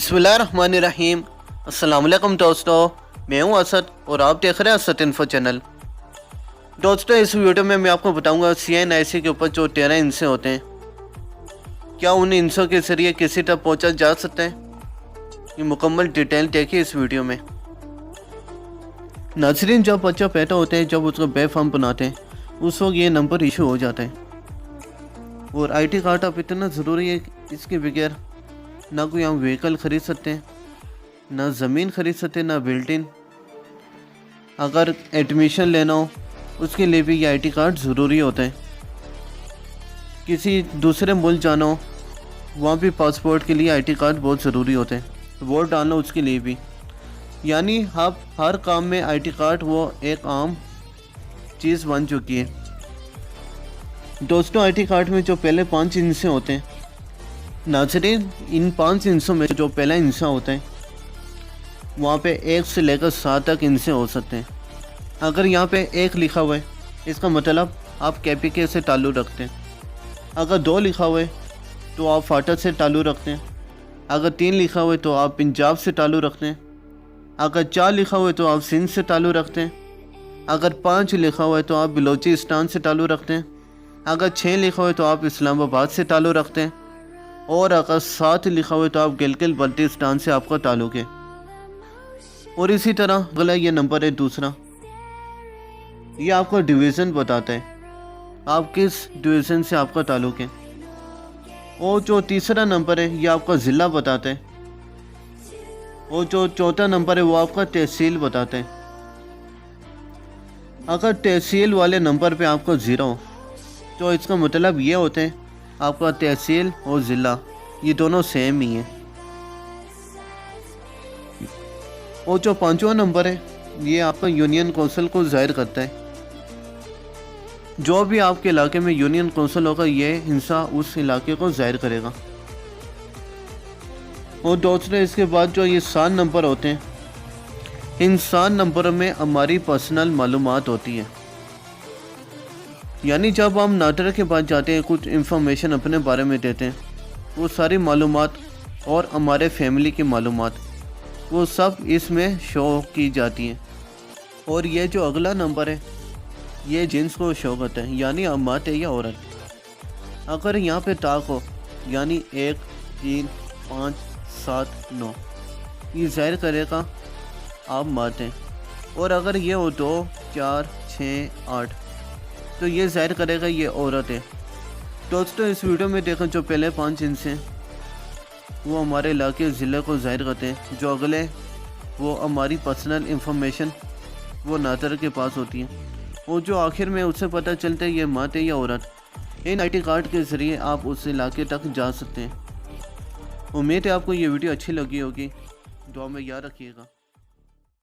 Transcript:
बिस्मिल्लाहिर्रहमानिर्रहीम। अस्सलाम वालेकुम दोस्तों, मैं हूं असद और आप देख रहे हैं असद इन्फो चैनल। दोस्तों, इस वीडियो में मैं आपको बताऊंगा CNIC के ऊपर जो 13 इंसे होते हैं, क्या उन इंसों के ज़रिए किसी तक पहुंचा जा सकता है। ये मुकम्मल डिटेल देखिए इस वीडियो में। नाज़रीन, जब बच्चा पैदा होता है, जब उसका बे फॉर्म बनाते हैं, उस वक्त ये नंबर इशू हो जाता है। और ID कार्ड अब इतना ज़रूरी है, इसके बगैर ना कोई हम व्हीकल ख़रीद सकते हैं, ना ज़मीन ख़रीद सकते, ना बिल्डिंग। अगर एडमिशन लेना हो उसके लिए भी ये ID कार्ड ज़रूरी होता है। किसी दूसरे मुल्क जाना हो वहाँ भी पासपोर्ट के लिए ID कार्ड बहुत ज़रूरी होते हैं। वोट डालना उसके लिए भी, यानी आप हर काम में ID कार्ड वो एक आम चीज़ बन चुकी है। दोस्तों, ID कार्ड में जो पहले 5 हिस्से होते हैं, नाज़रीन, इन 5 हिस्सों में जो पहला हिस्सा होता है वहाँ पे 1 से लेकर 7 तक हिस्से हो सकते हैं। अगर यहाँ पे 1 लिखा हुआ है, इसका मतलब आप KPK से ताल्लुक़ रखते हैं। अगर 2 लिखा हुआ है तो आप फाटा से ताल्लुक़ रखते हैं। अगर 3 लिखा हुआ है तो आप पंजाब से ताल्लुक़ रखते हैं। अगर 4 लिखा हुआ है तो आप सिंध से ताल्लुक़ रखते हैं। अगर 5 लिखा हुआ है तो आप बलोचिस्तान से ताल्लुक़ रखते हैं। अगर 6 लिखा हुआ है तो आप इस्लामाबाद से ताल्लुक़ रखते हैं। और अगर 7 लिखा हुआ है तो आप गिलगित बल्तिस्तान से आपका ताल्लुक़ है। और इसी तरह अगला ये नंबर है दूसरा, ये आपका डिवीज़न बताता है, आप किस डिवीज़न से आपका ताल्लुक़ है। और जो तीसरा नंबर है ये आपका ज़िला बताता है। और जो चौथा नंबर है वो आपका तहसील बताता है। अगर तहसील वाले नंबर पे आपका 0 हो तो इसका मतलब ये होता है आपका तहसील और ज़िला ये दोनों सेम ही हैं। और जो 5वां नंबर है ये आपका यूनियन काउंसिल को ज़ाहिर करता है। जो भी आपके इलाके में यूनियन काउंसिल होगा ये हिस्सा उस इलाके को ज़ाहिर करेगा। और दोस्तों, इसके बाद जो ये 7 नंबर होते हैं, इन 7 नंबरों में हमारी पर्सनल मालूमात होती है। यानी जब हम नाटर के पास जाते हैं, कुछ इन्फॉर्मेशन अपने बारे में देते हैं, वो सारी मालूमात और हमारे फैमिली की मालूमात वो सब इसमें शो की जाती हैं। और ये जो अगला नंबर है ये जिन्स को शो करता है, यानी अम्मात है या औरत। अगर यहाँ पे ताक हो, यानी 1, 3, 5, 7, 9, ये ज़ाहिर करेगा आप मात हैं। और अगर ये हो 2, 4, 6, 8 तो ये ज़ाहिर करेगा ये औरत है। दोस्तों, इस वीडियो में देखें जो पहले 5 इंच हैं वो हमारे इलाके ज़िले को ज़ाहिर करते हैं। जो अगले वो हमारी पर्सनल इंफॉर्मेशन वो नादर के पास होती है। और जो आखिर में उससे पता चलता है ये मर्द है या औरत। इन ID कार्ड के ज़रिए आप उस इलाके तक जा सकते हैं। उम्मीद है आपको ये वीडियो अच्छी लगी होगी। दुआ में याद रखिएगा।